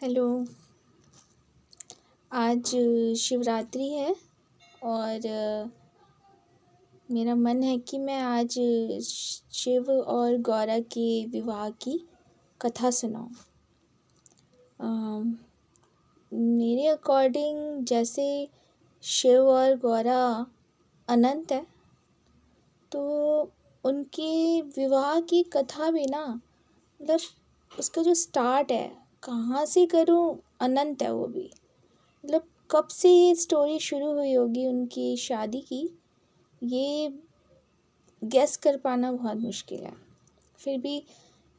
Hello. आज शिवरात्रि है और मेरा मन है कि मैं आज शिव और गौरा के विवाह की कथा सुनाऊं। मेरे अकॉर्डिंग जैसे शिव और गौरा अनंत है, तो उनके विवाह की कथा भी ना, मतलब उसका जो स्टार्ट है कहाँ से करूं, अनंत है वो भी। मतलब कब से ये स्टोरी शुरू हुई होगी उनकी शादी की, ये गेस कर पाना बहुत मुश्किल है। फिर भी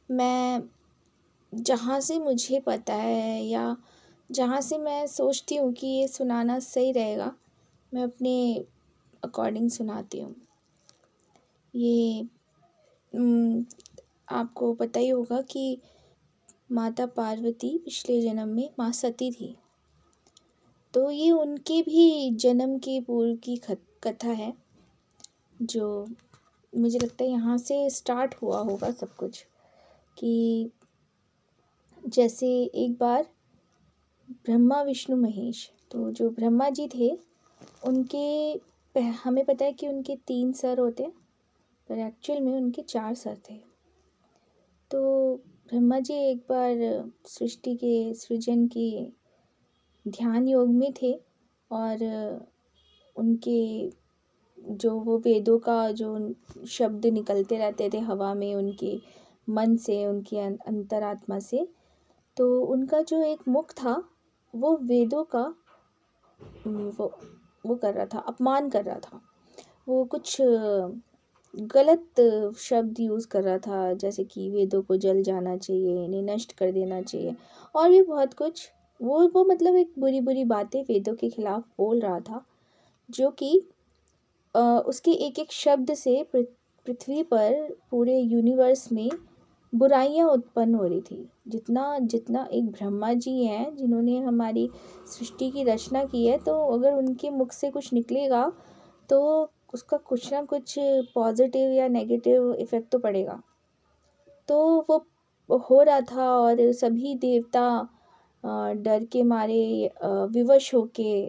मैं जहाँ से मुझे पता है या जहाँ से मैं सोचती हूँ कि ये सुनाना सही रहेगा, मैं अपने अकॉर्डिंग सुनाती हूँ। ये आपको पता ही होगा कि माता पार्वती पिछले जन्म में माँ सती थी, तो ये उनके भी जन्म के पूर्व की कथा है, जो मुझे लगता है यहाँ से स्टार्ट हुआ होगा सब कुछ। कि जैसे एक बार ब्रह्मा विष्णु महेश, तो जो ब्रह्मा जी थे उनके हमें पता है कि उनके 3 सर होते हैं, पर एक्चुअल में उनके 4 सर थे। तो ब्रह्मा जी एक बार सृष्टि के सृजन के ध्यान योग में थे और उनके जो वो वेदों का जो शब्द निकलते रहते थे हवा में, उनके मन से, उनकी अंतरात्मा से, तो उनका जो एक मुख था वो वेदों का वो कर रहा था, अपमान कर रहा था। वो कुछ गलत शब्द यूज़ कर रहा था, जैसे कि वेदों को जल जाना चाहिए, इन्हें नष्ट कर देना चाहिए, और भी बहुत कुछ। वो मतलब एक बुरी बुरी बातें वेदों के खिलाफ बोल रहा था, जो कि उसके एक एक शब्द से पृथ्वी पर, पूरे यूनिवर्स में बुराइयां उत्पन्न हो रही थी। जितना जितना एक ब्रह्मा जी हैं जिन्होंने हमारी सृष्टि की रचना की है, तो अगर उनके मुख से कुछ निकलेगा तो उसका कुछ ना कुछ पॉजिटिव या नेगेटिव इफ़ेक्ट तो पड़ेगा। तो वो हो रहा था और सभी देवता डर के मारे विवश होके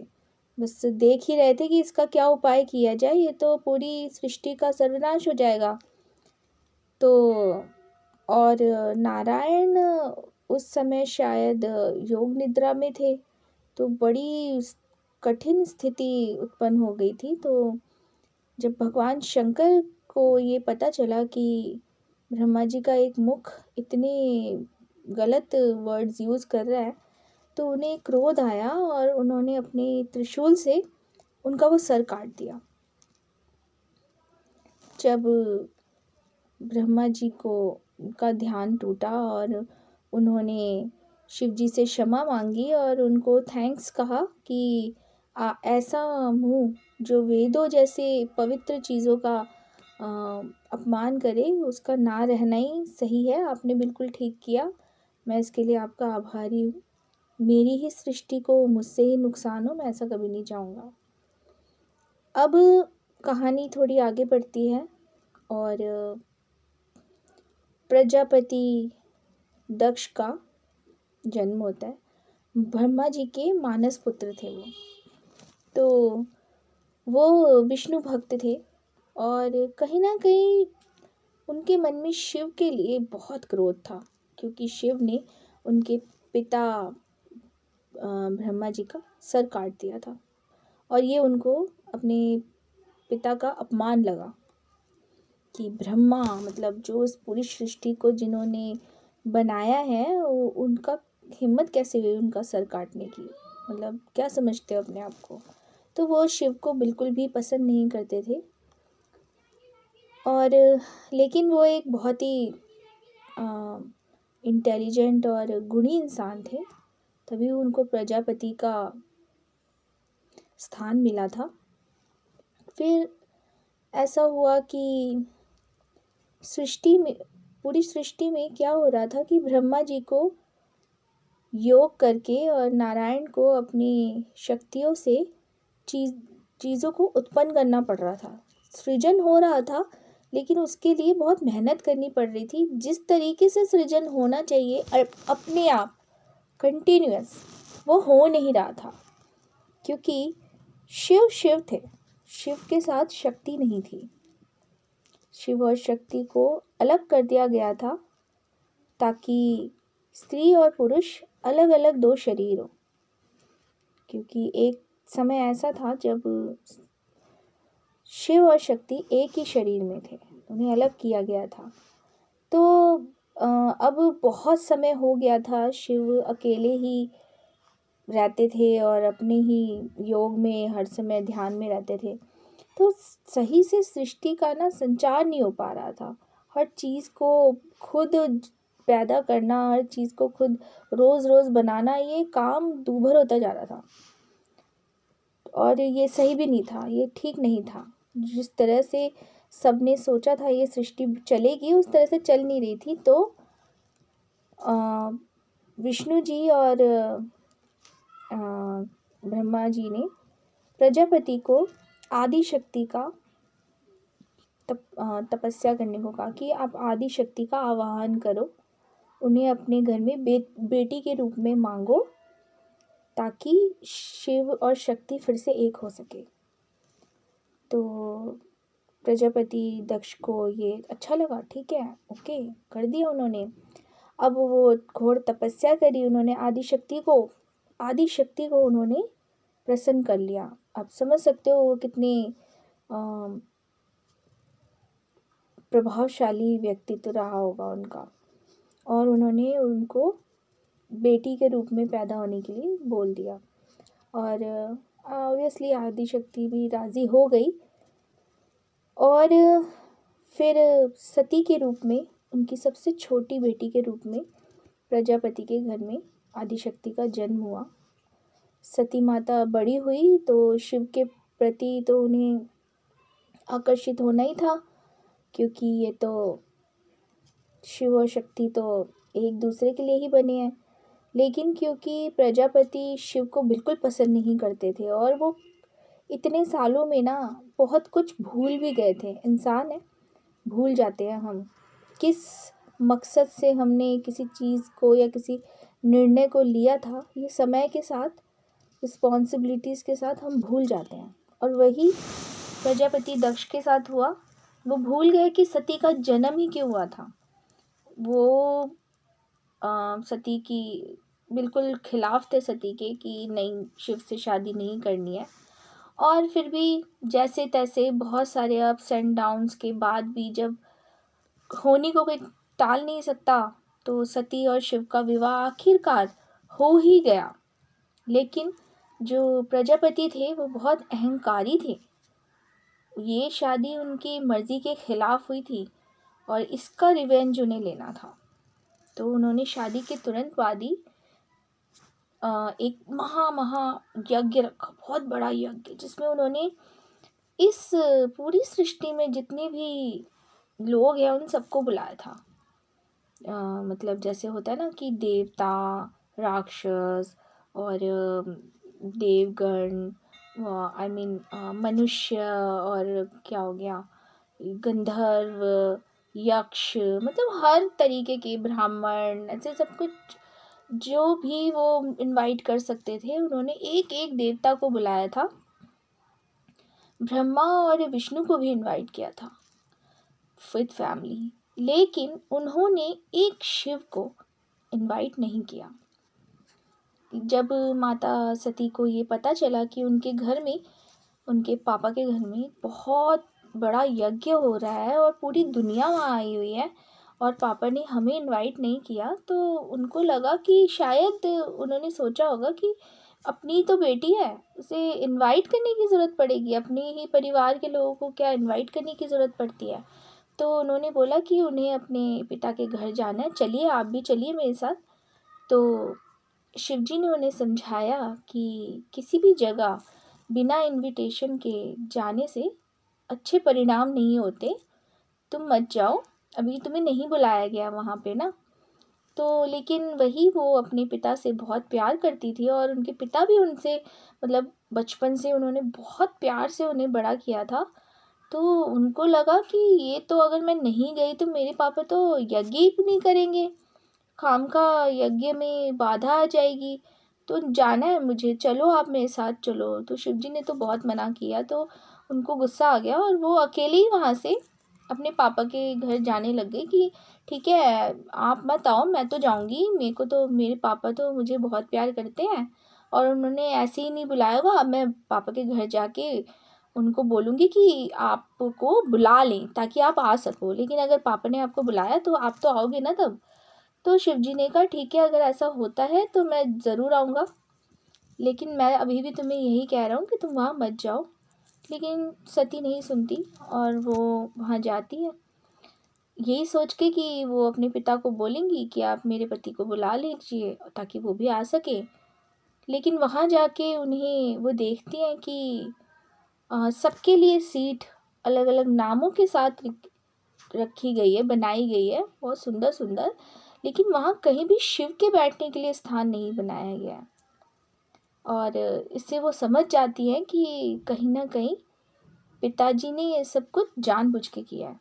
बस देख ही रहे थे कि इसका क्या उपाय किया जाए, ये तो पूरी सृष्टि का सर्वनाश हो जाएगा। तो और नारायण उस समय शायद योग निद्रा में थे, तो बड़ी कठिन स्थिति उत्पन्न हो गई थी। तो जब भगवान शंकर को ये पता चला कि ब्रह्मा जी का एक मुख इतने गलत वर्ड्स यूज़ कर रहा है, तो उन्हें क्रोध आया और उन्होंने अपने त्रिशूल से उनका वो सर काट दिया। जब ब्रह्मा जी को का ध्यान टूटा और उन्होंने शिव जी से क्षमा मांगी और उनको थैंक्स कहा कि ऐसा मुंह जो वेदों जैसे पवित्र चीज़ों का अपमान करे, उसका ना रहना ही सही है। आपने बिल्कुल ठीक किया, मैं इसके लिए आपका आभारी हूँ। मेरी ही सृष्टि को मुझसे ही नुकसान हो, मैं ऐसा कभी नहीं चाहूँगा। अब कहानी थोड़ी आगे बढ़ती है और प्रजापति दक्ष का जन्म होता है। ब्रह्मा जी के मानस पुत्र थे वो, तो वो विष्णु भक्त थे और कहीं ना कहीं उनके मन में शिव के लिए बहुत क्रोध था, क्योंकि शिव ने उनके पिता ब्रह्मा जी का सर काट दिया था और ये उनको अपने पिता का अपमान लगा कि ब्रह्मा, मतलब जो इस पूरी सृष्टि को जिन्होंने बनाया है, उनका हिम्मत कैसे हुई उनका सर काटने की, मतलब क्या समझते हो अपने आप को। तो वो शिव को बिल्कुल भी पसंद नहीं करते थे और लेकिन वो एक बहुत ही इंटेलिजेंट और गुणी इंसान थे, तभी उनको प्रजापति का स्थान मिला था। फिर ऐसा हुआ कि पूरी सृष्टि में क्या हो रहा था कि ब्रह्मा जी को योग करके और नारायण को अपनी शक्तियों से चीज़ों को उत्पन्न करना पड़ रहा था। सृजन हो रहा था, लेकिन उसके लिए बहुत मेहनत करनी पड़ रही थी। जिस तरीके से सृजन होना चाहिए अपने आप, कंटिन्यूअस, वो हो नहीं रहा था, क्योंकि शिव शिव थे, शिव के साथ शक्ति नहीं थी। शिव और शक्ति को अलग कर दिया गया था ताकि स्त्री और पुरुष अलग अलग दो शरीर हो, क्योंकि एक समय ऐसा था जब शिव और शक्ति एक ही शरीर में थे, उन्हें अलग किया गया था। तो अब बहुत समय हो गया था, शिव अकेले ही रहते थे और अपने ही योग में हर समय ध्यान में रहते थे। तो सही से सृष्टि का ना संचार नहीं हो पा रहा था। हर चीज़ को खुद पैदा करना, हर चीज़ को खुद रोज़ रोज़ बनाना, ये काम दूभर होता जा रहा था और ये सही भी नहीं था, ये ठीक नहीं था। जिस तरह से सबने सोचा था ये सृष्टि चलेगी, उस तरह से चल नहीं रही थी। तो विष्णु जी और ब्रह्मा जी ने प्रजापति को आदि शक्ति का तपस्या करने को कहा कि आप आदि शक्ति का आवाहन करो, उन्हें अपने घर में बेटी के रूप में मांगो, ताकि शिव और शक्ति फिर से एक हो सके। तो प्रजापति दक्ष को ये अच्छा लगा, ठीक है, ओके, कर दिया उन्होंने। अब वो घोर तपस्या करी उन्होंने, आदि शक्ति को उन्होंने प्रसन्न कर लिया। आप समझ सकते हो वो कितने प्रभावशाली व्यक्तित्व रहा होगा उनका। और उन्होंने उनको बेटी के रूप में पैदा होने के लिए बोल दिया और ऑब्वियसली आदि शक्ति भी राज़ी हो गई। और फिर सती के रूप में, उनकी सबसे छोटी बेटी के रूप में प्रजापति के घर में आदि शक्ति का जन्म हुआ। सती माता बड़ी हुई तो शिव के प्रति तो उन्हें आकर्षित होना ही था, क्योंकि ये तो शिव और शक्ति तो एक दूसरे के लिए ही बने हैं। लेकिन क्योंकि प्रजापति शिव को बिल्कुल पसंद नहीं करते थे और वो इतने सालों में ना बहुत कुछ भूल भी गए थे। इंसान है, भूल जाते हैं हम किस मकसद से हमने किसी चीज़ को या किसी निर्णय को लिया था। ये समय के साथ, रिस्पॉन्सिबिलिटीज़ के साथ हम भूल जाते हैं। और वही प्रजापति दक्ष के साथ हुआ। वो भूल गए कि सती का जन्म ही क्यों हुआ था। वो सती की बिल्कुल खिलाफ थे, सती के, कि नहीं, शिव से शादी नहीं करनी है। और फिर भी जैसे तैसे बहुत सारे अप्स एंड डाउन्स के बाद भी, जब होनी को कोई टाल नहीं सकता, तो सती और शिव का विवाह आखिरकार हो ही गया। लेकिन जो प्रजापति थे वो बहुत अहंकारी थे। ये शादी उनकी मर्जी के खिलाफ हुई थी और इसका रिवेंज उन्हें लेना था। तो उन्होंने शादी के तुरंत बाद ही एक महा यज्ञ रखा, बहुत बड़ा यज्ञ, जिसमें उन्होंने इस पूरी सृष्टि में जितने भी लोग हैं उन सबको बुलाया था। मतलब जैसे होता है ना कि देवता, राक्षस और देवगण, आई मीन मनुष्य, और क्या हो गया, गंधर्व, यक्ष, मतलब हर तरीके के, ब्राह्मण, ऐसे सब कुछ जो भी वो इनवाइट कर सकते थे, उन्होंने एक एक देवता को बुलाया था। ब्रह्मा और विष्णु को भी इनवाइट किया था विद फैमिली, लेकिन उन्होंने एक शिव को इनवाइट नहीं किया। जब माता सती को ये पता चला कि उनके घर में, उनके पापा के घर में बहुत बड़ा यज्ञ हो रहा है और पूरी दुनिया वहाँ आई हुई है और पापा ने हमें इनवाइट नहीं किया, तो उनको लगा कि शायद उन्होंने सोचा होगा कि अपनी तो बेटी है, उसे इनवाइट करने की ज़रूरत पड़ेगी, अपने ही परिवार के लोगों को क्या इनवाइट करने की ज़रूरत पड़ती है। तो उन्होंने बोला कि उन्हें अपने पिता के घर जाना है, चलिए आप भी चलिए मेरे साथ। तो शिवजी ने उन्हें समझाया कि किसी भी जगह बिना इनविटेशन के जाने से अच्छे परिणाम नहीं होते, तुम मत जाओ, अभी तुम्हें नहीं बुलाया गया वहाँ पे ना। तो लेकिन वही, वो अपने पिता से बहुत प्यार करती थी और उनके पिता भी उनसे, मतलब बचपन से उन्होंने बहुत प्यार से उन्हें बड़ा किया था। तो उनको लगा कि ये तो अगर मैं नहीं गई तो मेरे पापा तो यज्ञ ही नहीं करेंगे, खामखा यज्ञ में बाधा आ जाएगी, तो जाना है मुझे, चलो आप मेरे साथ चलो। तो शिव जी ने तो बहुत मना किया, तो उनको गुस्सा आ गया और वो अकेले ही वहाँ से अपने पापा के घर जाने लग गए कि ठीक है आप मत आओ, मैं तो जाऊँगी, मेरे को तो मेरे पापा तो मुझे बहुत प्यार करते हैं और उन्होंने ऐसे ही नहीं बुलाया होगा। अब मैं पापा के घर जाके उनको बोलूँगी कि आपको बुला लें ताकि आप आ सको, लेकिन अगर पापा ने आपको बुलाया तो आप तो आओगे ना तब। तो शिव जी ने कहा ठीक है, अगर ऐसा होता है तो मैं ज़रूर आऊँगा, लेकिन मैं अभी भी तुम्हें यही कह रहा हूँ कि तुम वहाँ मत जाओ। लेकिन सती नहीं सुनती और वो वहाँ जाती है, यही सोच के कि वो अपने पिता को बोलेंगी कि आप मेरे पति को बुला लीजिए ताकि वो भी आ सके। लेकिन वहाँ जाके उन्हें वो देखती हैं कि सबके लिए सीट अलग अलग नामों के साथ रखी गई है, बनाई गई है, बहुत सुंदर सुंदर, लेकिन वहाँ कहीं भी शिव के बैठने के लिए स्थान नहीं बनाया गया है। और इससे वो समझ जाती है कि कहीं ना कहीं पिताजी ने ये सब कुछ जानबूझ के किया है।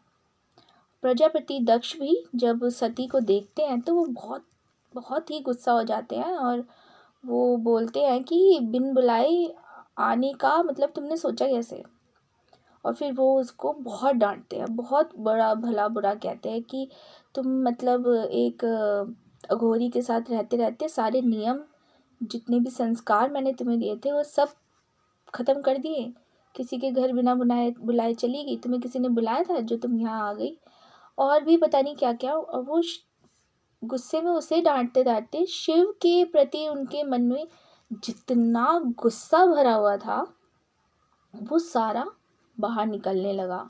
प्रजापति दक्ष भी जब सती को देखते हैं तो वो बहुत बहुत ही गुस्सा हो जाते हैं और वो बोलते हैं कि बिन बुलाए आने का मतलब तुमने सोचा कैसे। और फिर वो उसको बहुत डांटते हैं, बहुत बड़ा भला बुरा कहते हैं कि तुम मतलब एक अघोरी के साथ रहते रहते सारे नियम जितने भी संस्कार मैंने तुम्हें दिए थे वो सब ख़त्म कर दिए। किसी के घर बिना बुलाए बुलाए चली गई, तुम्हें किसी ने बुलाया था जो तुम यहाँ आ गई, और भी पता नहीं क्या क्या। और वो गुस्से में उसे डांटते डांटते शिव के प्रति उनके मन में जितना गुस्सा भरा हुआ था वो सारा बाहर निकलने लगा।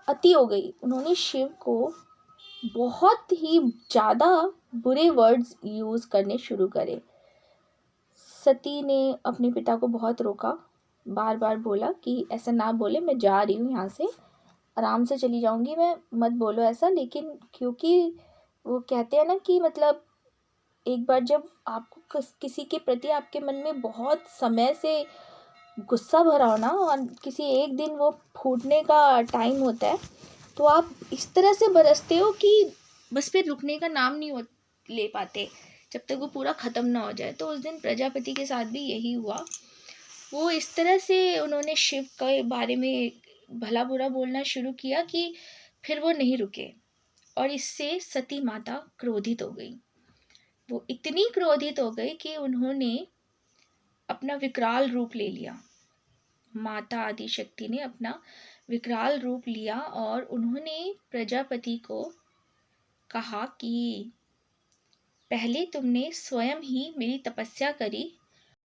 अति हो गई, उन्होंने शिव को बहुत ही ज़्यादा बुरे वर्ड्स यूज़ करने शुरू करे। सती ने अपने पिता को बहुत रोका, बार बार बोला कि ऐसा ना बोले, मैं जा रही हूँ यहाँ से, आराम से चली जाऊँगी मैं, मत बोलो ऐसा। लेकिन क्योंकि वो कहते हैं ना कि मतलब एक बार जब आपको किसी के प्रति आपके मन में बहुत समय से गुस्सा भरा हो ना और किसी एक दिन वो फूटने का टाइम होता है, तो आप इस तरह से बरसते हो कि बस फिर रुकने का नाम नहीं ले पाते जब तक वो पूरा ख़त्म ना हो जाए। तो उस दिन प्रजापति के साथ भी यही हुआ। वो इस तरह से उन्होंने शिव के बारे में भला बुरा बोलना शुरू किया कि फिर वो नहीं रुके और इससे सती माता क्रोधित हो गई। वो इतनी क्रोधित हो गई कि उन्होंने अपना विकराल रूप ले लिया। माता आदि शक्ति ने अपना विकराल रूप लिया और उन्होंने प्रजापति को कहा कि पहले तुमने स्वयं ही मेरी तपस्या करी